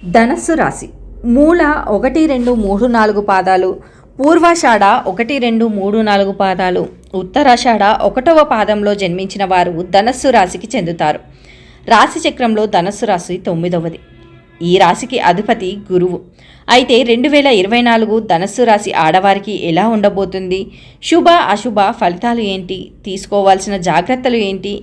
ధనస్సు రాశి మూల 1, 2, 3, 4 పాదాలు, పూర్వాషాఢ 1, 2, 3, 4 పాదాలు, ఉత్తరాషాఢ 1వ పాదంలో జన్మించిన వారు ధనస్సు రాశికి చెందుతారు. రాశి చక్రంలో ధనస్సు రాశి 9వది. ఈ రాశికి అధిపతి గురువు. అయితే 2024 ధనస్సు రాశి ఆడవారికి ఎలా ఉండబోతుంది? శుభ అశుభ ఫలితాలు ఏంటి? తీసుకోవాల్సిన జాగ్రత్తలు ఏంటి?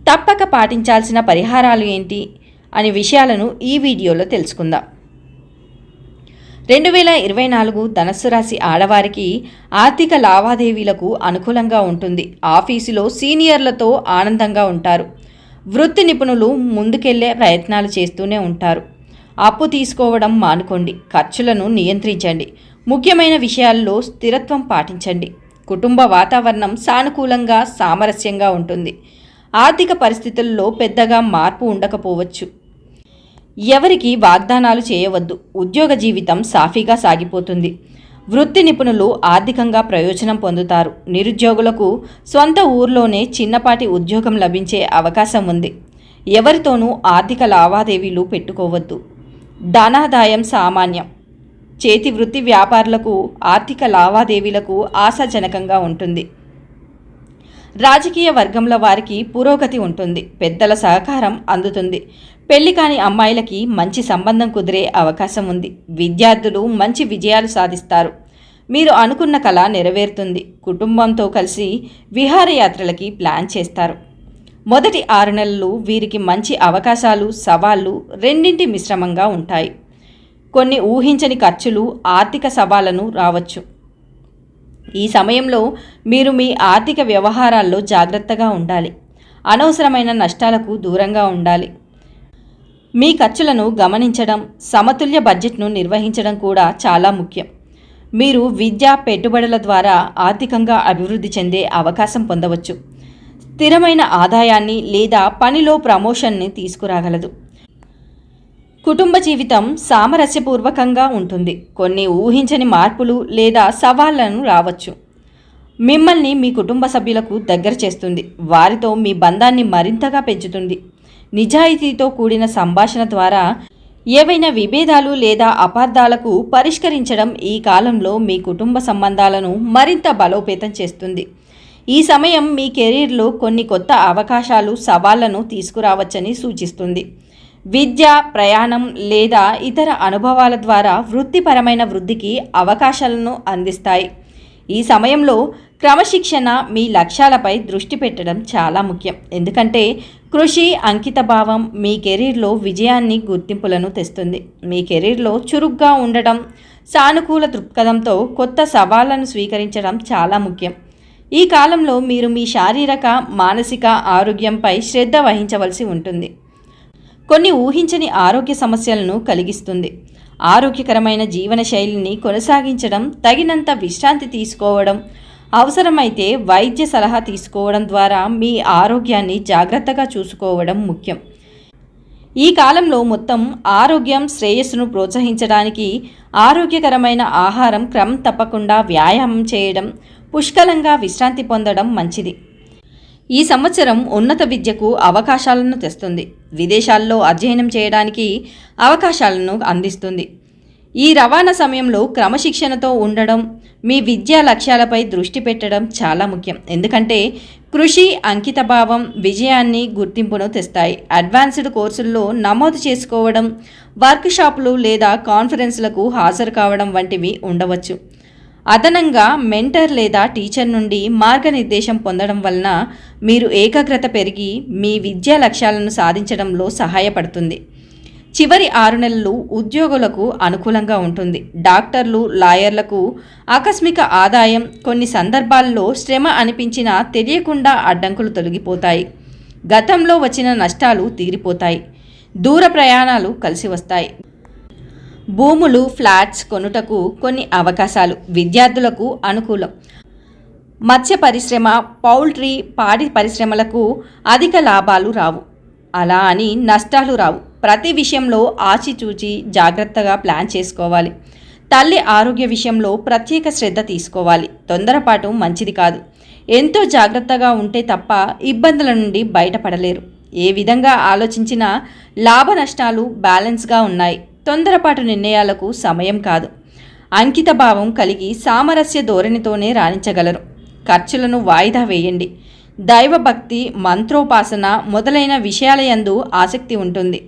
తప్పక పాటించాల్సిన పరిహారాలు ఏంటి అనే విషయాలను ఈ వీడియోలో తెలుసుకుందాం. 2024 ధనస్సు రాశి ఆడవారికి ఆర్థిక లావాదేవీలకు అనుకూలంగా ఉంటుంది. ఆఫీసులో సీనియర్లతో ఆనందంగా ఉంటారు. వృత్తి నిపుణులు ముందుకెళ్లే ప్రయత్నాలు చేస్తూనే ఉంటారు. అప్పు తీసుకోవడం మానుకోండి. ఖర్చులను నియంత్రించండి. ముఖ్యమైన విషయాల్లో స్థిరత్వం పాటించండి. కుటుంబ వాతావరణం సానుకూలంగా సామరస్యంగా ఉంటుంది. ఆర్థిక పరిస్థితుల్లో పెద్దగా మార్పు ఉండకపోవచ్చు. ఎవరికి వాగ్దానాలు చేయవద్దు. ఉద్యోగ జీవితం సాఫీగా సాగిపోతుంది. వృత్తి నిపుణులు ఆర్థికంగా ప్రయోజనం పొందుతారు. నిరుద్యోగులకు సొంత ఊర్లోనే చిన్నపాటి ఉద్యోగం లభించే అవకాశం ఉంది. ఎవరితోనూ ఆర్థిక లావాదేవీలు పెట్టుకోవద్దు. ధనాదాయం సామాన్యం. చేతి వృత్తి వ్యాపారులకు ఆర్థిక లావాదేవీలకు ఆశాజనకంగా ఉంటుంది. రాజకీయ వర్గంలో వారికి పురోగతి ఉంటుంది. పెద్దల సహకారం అందుతుంది. పెళ్లి కాని అమ్మాయిలకి మంచి సంబంధం కుదిరే అవకాశం ఉంది. విద్యార్థులు మంచి విజయాలు సాధిస్తారు. మీరు అనుకున్న కళ నెరవేరుతుంది. కుటుంబంతో కలిసి విహారయాత్రలకి ప్లాన్ చేస్తారు. మొదటి 6 నెలలు వీరికి మంచి అవకాశాలు, సవాళ్లు రెండింటి మిశ్రమంగా ఉంటాయి. కొన్ని ఊహించని ఖర్చులు, ఆర్థిక సవాళ్లను రావచ్చు. ఈ సమయంలో మీరు మీ ఆర్థిక వ్యవహారాల్లో జాగ్రత్తగా ఉండాలి. అనవసరమైన నష్టాలకు దూరంగా ఉండాలి. మీ ఖర్చులను గమనించడం, సమతుల్య బడ్జెట్ను నిర్వహించడం కూడా చాలా ముఖ్యం. మీరు విద్య, పెట్టుబడుల ద్వారా ఆర్థికంగా అభివృద్ధి చెందే అవకాశం పొందవచ్చు. స్థిరమైన ఆదాయాన్ని లేదా పనిలో ప్రమోషన్ని తీసుకురాగలదు. కుటుంబ జీవితం సామరస్యపూర్వకంగా ఉంటుంది. కొన్ని ఊహించని మార్పులు లేదా సవాళ్లను రావచ్చు. మిమ్మల్ని మీ కుటుంబ సభ్యులకు దగ్గర చేస్తుంది. వారితో మీ బంధాన్ని మరింతగా పెంచుతుంది. నిజాయితీతో కూడిన సంభాషణ ద్వారా ఏవైనా విభేదాలు లేదా అపార్థాలకు పరిష్కరించడం ఈ కాలంలో మీ కుటుంబ సంబంధాలను మరింత బలోపేతం చేస్తుంది. ఈ సమయం మీ కెరీర్లో కొన్ని కొత్త అవకాశాలు, సవాళ్లను తీసుకురావచ్చని సూచిస్తుంది. విద్య, ప్రయాణం లేదా ఇతర అనుభవాల ద్వారా వృత్తిపరమైన వృద్ధికి అవకాశాలను అందిస్తాయి. ఈ సమయంలో క్రమశిక్షణ, మీ లక్ష్యాలపై దృష్టి పెట్టడం చాలా ముఖ్యం. ఎందుకంటే కృషి, అంకితభావం మీ కెరీర్లో విజయాన్ని, గుర్తింపులను తెస్తుంది. మీ కెరీర్లో చురుగ్గా ఉండడం, సానుకూల దృక్పథంతో కొత్త సవాళ్లను స్వీకరించడం చాలా ముఖ్యం. ఈ కాలంలో మీరు మీ శారీరక, మానసిక ఆరోగ్యంపై శ్రద్ధ వహించవలసి ఉంటుంది. కొన్ని ఊహించని ఆరోగ్య సమస్యలను కలిగిస్తుంది. ఆరోగ్యకరమైన జీవన శైలిని కొనసాగించడం, తగినంత విశ్రాంతి తీసుకోవడం, అవసరమైతే వైద్య సలహా తీసుకోవడం ద్వారా మీ ఆరోగ్యాన్ని జాగ్రత్తగా చూసుకోవడం ముఖ్యం. ఈ కాలంలో మొత్తం ఆరోగ్యం, శ్రేయస్సును ప్రోత్సహించడానికి ఆరోగ్యకరమైన ఆహారం, క్రమం తప్పకుండా వ్యాయామం చేయడం, పుష్కలంగా విశ్రాంతి పొందడం మంచిది. ఈ సంవత్సరం ఉన్నత విద్యకు అవకాశాలను తెస్తుంది. విదేశాల్లో అధ్యయనం చేయడానికి అవకాశాలను అందిస్తుంది. ఈ రవాణా సమయంలో క్రమశిక్షణతో ఉండడం, మీ విద్యా లక్ష్యాలపై దృష్టి పెట్టడం చాలా ముఖ్యం. ఎందుకంటే కృషి, అంకితభావం విజయాన్ని, గుర్తింపును తెస్తాయి. అడ్వాన్స్డ్ కోర్సుల్లో నమోదు చేసుకోవడం, వర్క్షాపులు లేదా కాన్ఫరెన్స్లకు హాజరు కావడం వంటివి ఉండవచ్చు. అదనంగా మెంటర్ లేదా టీచర్ నుండి మార్గనిర్దేశం పొందడం వలన మీరు ఏకాగ్రత పెరిగి మీ విద్యా లక్ష్యాలను సాధించడంలో సహాయపడుతుంది. చివరి 6 నెలలు ఉద్యోగులకు అనుకూలంగా ఉంటుంది. డాక్టర్లు, లాయర్లకు ఆకస్మిక ఆదాయం, కొన్ని సందర్భాల్లో శ్రమ అనిపించినా తెలియకుండా అడ్డంకులు తొలగిపోతాయి. గతంలో వచ్చిన నష్టాలు తీరిపోతాయి. దూర ప్రయాణాలు కలిసి వస్తాయి. భూములు, ఫ్లాట్స్ కొనుటకు కొన్ని అవకాశాలు. విద్యార్థులకు అనుకూలం. మత్స్య పరిశ్రమ, పౌల్ట్రీ, పాడి పరిశ్రమలకు అధిక లాభాలు రావు. అలా అని నష్టాలు రావు. ప్రతి విషయంలో ఆచితూచి జాగ్రత్తగా ప్లాన్ చేసుకోవాలి. తల్లి ఆరోగ్య విషయంలో ప్రత్యేక శ్రద్ధ తీసుకోవాలి. తొందరపాటు మంచిది కాదు. ఎంతో జాగ్రత్తగా ఉంటే తప్ప ఇబ్బందుల నుండి బయటపడలేరు. ఏ విధంగా ఆలోచించినా లాభ నష్టాలు బ్యాలెన్స్గా ఉన్నాయి. తొందరపాటు నిర్ణయాలకు సమయం కాదు. అంకితభావం కలిగి సామరస్య ధోరణితోనే రాణించగలరు. ఖర్చులను వాయిదా వేయండి. దైవభక్తి, మంత్రోపాసన మొదలైన విషయాలయందు ఆసక్తి ఉంటుంది.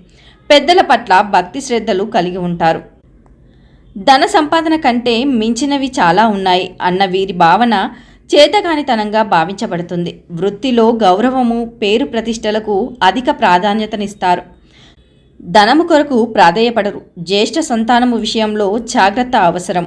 పెద్దల పట్ల భక్తి శ్రద్ధలు కలిగి ఉంటారు. ధన సంపాదన కంటే మించినవి చాలా ఉన్నాయి అన్న వీరి భావన చేతగానితనంగా భావించబడుతుంది. వృత్తిలో గౌరవము, పేరు ప్రతిష్టలకు అధిక ప్రాధాన్యతనిస్తారు. ధనము కొరకు ప్రాధేయపడరు. జ్యేష్ఠ సంతానము విషయంలో జాగ్రత్త అవసరం.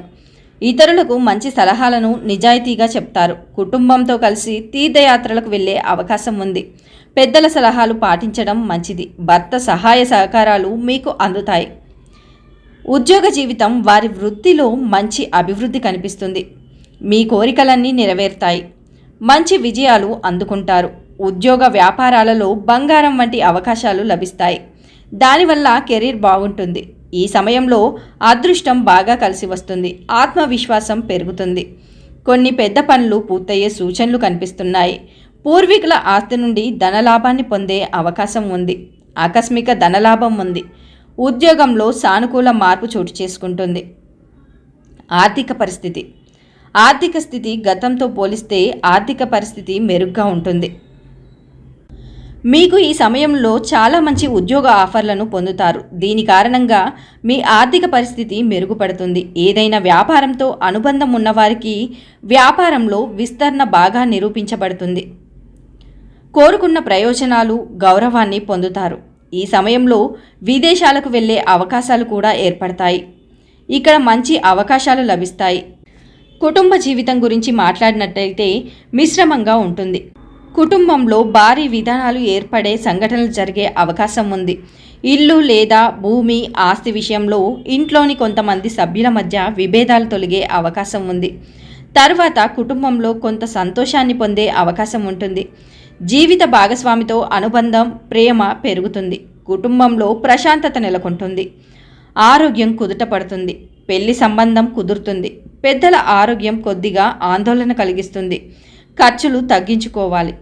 ఇతరులకు మంచి సలహాలను నిజాయితీగా చెప్తారు. కుటుంబంతో కలిసి తీర్థయాత్రలకు వెళ్ళే అవకాశం ఉంది. పెద్దల సలహాలు పాటించడం మంచిది. భర్త సహాయ సహకారాలు మీకు అందుతాయి. ఉద్యోగ జీవితం, వారి వృత్తిలో మంచి అభివృద్ధి కనిపిస్తుంది. మీ కోరికలన్నీ నెరవేరుతాయి. మంచి విజయాలు అందుకుంటారు. ఉద్యోగ వ్యాపారాలలో బంగారం వంటి అవకాశాలు లభిస్తాయి. దానివల్ల కెరీర్ బాగుంటుంది. ఈ సమయంలో అదృష్టం బాగా కలిసి వస్తుంది. ఆత్మవిశ్వాసం పెరుగుతుంది. కొన్ని పెద్ద పనులు పూర్తయ్యే సూచనలు కనిపిస్తున్నాయి. పూర్వీకుల ఆస్తి నుండి ధనలాభాన్ని పొందే అవకాశం ఉంది. ఆకస్మిక ధనలాభం ఉంది. ఉద్యోగంలో సానుకూల మార్పు చోటు చేసుకుంటుంది. ఆర్థిక స్థితి గతంతో పోలిస్తే ఆర్థిక పరిస్థితి మెరుగ్గా ఉంటుంది. మీకు ఈ సమయంలో చాలా మంచి ఉద్యోగ ఆఫర్లను పొందుతారు. దీని కారణంగా మీ ఆర్థిక పరిస్థితి మెరుగుపడుతుంది. ఏదైనా వ్యాపారంతో అనుబంధం ఉన్నవారికి వ్యాపారంలో విస్తరణ బాగా నిరూపించబడుతుంది. కోరుకున్న ప్రయోజనాలు, గౌరవాన్ని పొందుతారు. ఈ సమయంలో విదేశాలకు వెళ్ళే అవకాశాలు కూడా ఏర్పడతాయి. ఇక్కడ మంచి అవకాశాలు లభిస్తాయి. కుటుంబ జీవితం గురించి మాట్లాడినట్లయితే మిశ్రమంగా ఉంటుంది. కుటుంబంలో భారీ విధానాలు ఏర్పడే సంఘటనలు జరిగే అవకాశం ఉంది. ఇల్లు లేదా భూమి, ఆస్తి విషయంలో ఇంట్లోని కొంతమంది సభ్యుల మధ్య విభేదాలు తొలగే అవకాశం ఉంది. తర్వాత కుటుంబంలో కొంత సంతోషాన్ని పొందే అవకాశం ఉంటుంది. జీవిత భాగస్వామితో అనుబంధం, ప్రేమ పెరుగుతుంది. కుటుంబంలో ప్రశాంతత నెలకొంటుంది. ఆరోగ్యం కుదుట పడుతుంది. పెళ్లి సంబంధం కుదురుతుంది. పెద్దల ఆరోగ్యం కొద్దిగా ఆందోళన కలిగిస్తుంది. ఖర్చులు తగ్గించుకోవాలి.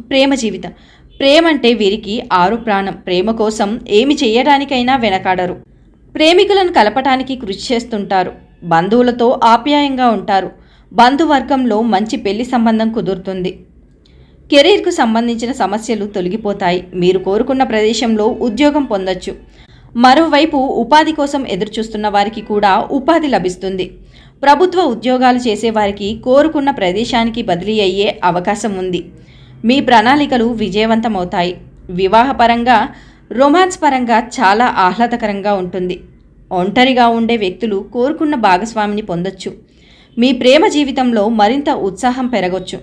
ప్రేమ జీవితం. ప్రేమ అంటే వీరికి ఆరు ప్రాణం. ప్రేమ కోసం ఏమి చేయడానికైనా వెనకాడరు. ప్రేమికులను కలపటానికి కృషి చేస్తుంటారు. బంధువులతో ఆప్యాయంగా ఉంటారు. బంధువర్గంలో మంచి పెళ్లి సంబంధం కుదురుతుంది. కెరీర్కు సంబంధించిన సమస్యలు తొలగిపోతాయి. మీరు కోరుకున్న ప్రదేశంలో ఉద్యోగం పొందొచ్చు. మరోవైపు ఉపాధి కోసం ఎదురుచూస్తున్న వారికి కూడా ఉపాధి లభిస్తుంది. ప్రభుత్వ ఉద్యోగాలు చేసేవారికి కోరుకున్న ప్రదేశానికి బదిలీ అయ్యే అవకాశం ఉంది. మీ ప్రణాళికలు విజయవంతమవుతాయి. వివాహపరంగా, రొమాన్స్ పరంగా చాలా ఆహ్లాదకరంగా ఉంటుంది. ఒంటరిగా ఉండే వ్యక్తులు కోరుకున్న భాగస్వామిని పొందొచ్చు. మీ ప్రేమ జీవితంలో మరింత ఉత్సాహం పెరగొచ్చు.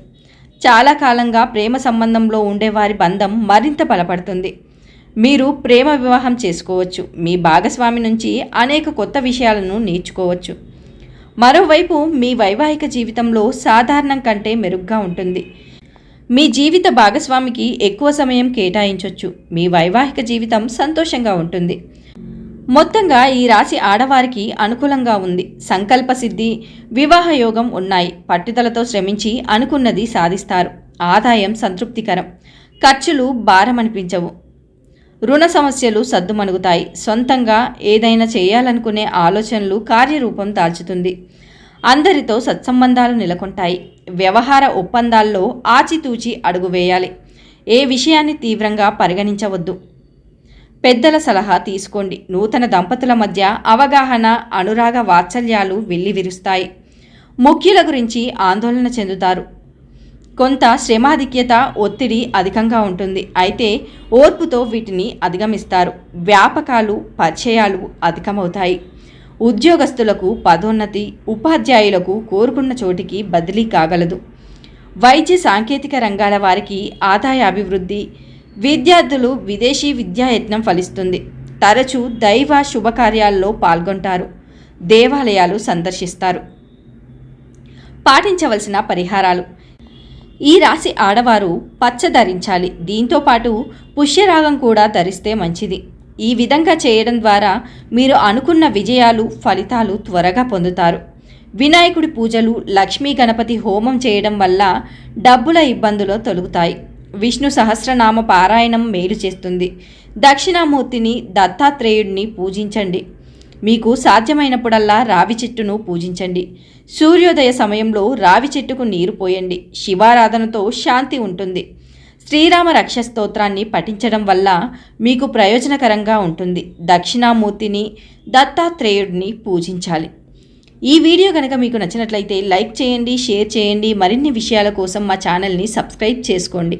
చాలా కాలంగా ప్రేమ సంబంధంలో ఉండేవారి బంధం మరింత బలపడుతుంది. మీరు ప్రేమ వివాహం చేసుకోవచ్చు. మీ భాగస్వామి నుంచి అనేక కొత్త విషయాలను నేర్చుకోవచ్చు. మరోవైపు మీ వైవాహిక జీవితంలో సాధారణం కంటే మెరుగ్గా ఉంటుంది. మీ జీవిత భాగస్వామికి ఎక్కువ సమయం కేటాయించవచ్చు. మీ వైవాహిక జీవితం సంతోషంగా ఉంటుంది. మొత్తంగా ఈ రాశి ఆడవారికి అనుకూలంగా ఉంది. సంకల్ప సిద్ధి, వివాహ యోగం ఉన్నాయి. పట్టుదలతో శ్రమించి అనుకున్నది సాధిస్తారు. ఆదాయం సంతృప్తికరం. ఖర్చులు భారమనిపించవు. రుణ సమస్యలు సద్దుమణుగుతాయి. సొంతంగా ఏదైనా చేయాలనుకునే ఆలోచనలు కార్యరూపం దాల్చుతుంది. అందరితో సత్సంబంధాలు నెలకొంటాయి. వ్యవహార ఒప్పందాల్లో ఆచితూచి అడుగు వేయాలి. ఏ విషయాన్ని తీవ్రంగా పరిగణించవద్దు. పెద్దల సలహా తీసుకోండి. నూతన దంపతుల మధ్య అవగాహన, అనురాగ వాత్సల్యాలు వెల్లివిరుస్తాయి. ముఖ్యుల గురించి ఆందోళన చెందుతారు. కొంత శ్రమాధిక్యత, ఒత్తిడి అధికంగా ఉంటుంది. అయితే ఓర్పుతో వీటిని అధిగమిస్తారు. వ్యాపకాలు, పరిచయాలు అధికమవుతాయి. ఉద్యోగస్తులకు పదోన్నతి, ఉపాధ్యాయులకు కోరుకున్న చోటికి బదిలీ కాగలదు. వైద్య సాంకేతిక రంగాల వారికి ఆదాయ అభివృద్ధి. విద్యార్థులు విదేశీ విద్యాయత్నం ఫలిస్తుంది. తరచూ దైవ శుభకార్యాల్లో పాల్గొంటారు. దేవాలయాలు సందర్శిస్తారు. పాటించవలసిన పరిహారాలు. ఈ రాశి ఆడవారు పచ్చ ధరించాలి. దీంతోపాటు పుష్యరాగం కూడా ధరిస్తే మంచిది. ఈ విధంగా చేయడం ద్వారా మీరు అనుకున్న విజయాలు, ఫలితాలు త్వరగా పొందుతారు. వినాయకుడి పూజలు, లక్ష్మీ గణపతి హోమం చేయడం వల్ల డబ్బుల ఇబ్బందులు తొలగుతాయి. విష్ణు సహస్రనామ పారాయణం మేలు చేస్తుంది. దక్షిణామూర్తిని, దత్తాత్రేయుడిని పూజించండి. మీకు సాధ్యమైనప్పుడల్లా రావి చెట్టును పూజించండి. సూర్యోదయ సమయంలో రావి చెట్టుకు నీరు పోయండి. శివారాధనతో శాంతి ఉంటుంది. శ్రీరామ రక్ష స్తోత్రాన్ని పఠించడం వల్ల మీకు ప్రయోజనకరంగా ఉంటుంది. దక్షిణామూర్తిని, దత్తాత్రేయుడిని పూజించాలి. ఈ వీడియో కనుక మీకు నచ్చినట్లయితే లైక్ చేయండి, షేర్ చేయండి. మరిన్ని విషయాల కోసం మా ఛానల్ని సబ్స్క్రైబ్ చేసుకోండి.